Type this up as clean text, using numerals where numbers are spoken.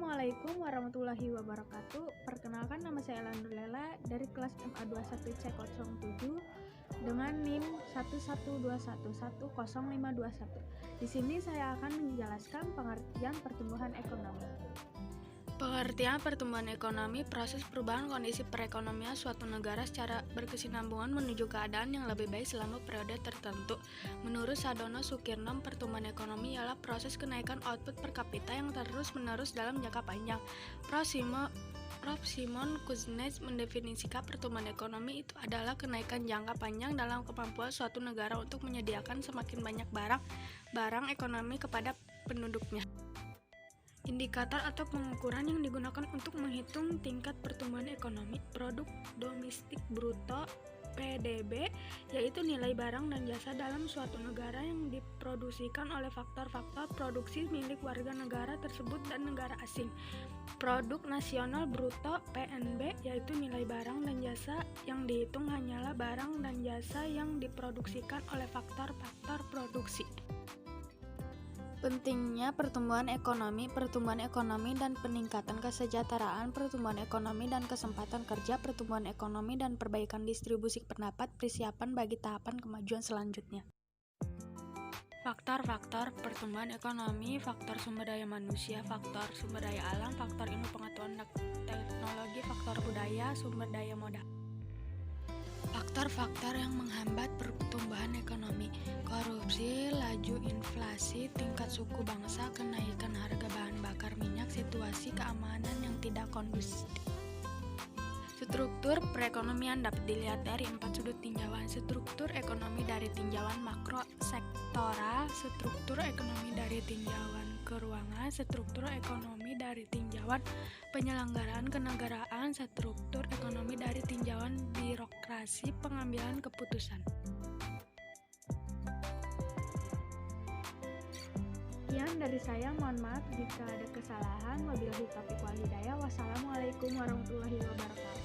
Assalamualaikum warahmatullahi wabarakatuh. Perkenalkan, nama saya Ella Nurlela dari kelas MA21C07 dengan NIM 112110521. Di sini saya akan menjelaskan pengertian pertumbuhan ekonomi. Pengertian pertumbuhan ekonomi, proses perubahan kondisi perekonomian suatu negara secara berkesinambungan menuju keadaan yang lebih baik selama periode tertentu. Menurut Sadono Sukirno, pertumbuhan ekonomi ialah proses kenaikan output per kapita yang terus-menerus dalam jangka panjang. Prof. Simon Kuznets mendefinisikan pertumbuhan ekonomi itu adalah kenaikan jangka panjang dalam kemampuan suatu negara untuk menyediakan semakin banyak barang ekonomi kepada penduduknya. Indikator atau pengukuran yang digunakan untuk menghitung tingkat pertumbuhan ekonomi, produk domestik bruto (PDB), yaitu nilai barang dan jasa dalam suatu negara yang diproduksikan oleh faktor-faktor produksi milik warga negara tersebut dan negara asing. Produk nasional bruto (PNB), yaitu nilai barang dan jasa yang dihitung hanyalah barang dan jasa yang diproduksikan oleh faktor-faktor produksi. Pentingnya pertumbuhan ekonomi dan peningkatan kesejahteraan, pertumbuhan ekonomi dan kesempatan kerja, pertumbuhan ekonomi dan perbaikan distribusi pendapat, persiapan bagi tahapan kemajuan selanjutnya. Faktor-faktor pertumbuhan ekonomi, faktor sumber daya manusia, faktor sumber daya alam, faktor ilmu pengetahuan dan teknologi, faktor budaya, sumber daya modal. Faktor-faktor yang menghambat pertumbuhan ekonomi: korupsi, laju inflasi, tingkat suku bangsa, kenaikan harga bahan bakar minyak, situasi keamanan yang tidak kondusif. Struktur perekonomian dapat dilihat dari 4 sudut tinjauan: struktur ekonomi dari tinjauan makro sektoral, struktur ekonomi dari tinjauan keuangan, struktur ekonomi dari tinjauan penyelenggaraan kenegaraan, struktur ekonomi dari tinjauan birokrasi pengambilan keputusan. Sekian dari saya, mohon maaf jika ada kesalahan. Wabillahi taufiq wal hidayah. Wassalamualaikum warahmatullahi wabarakatuh.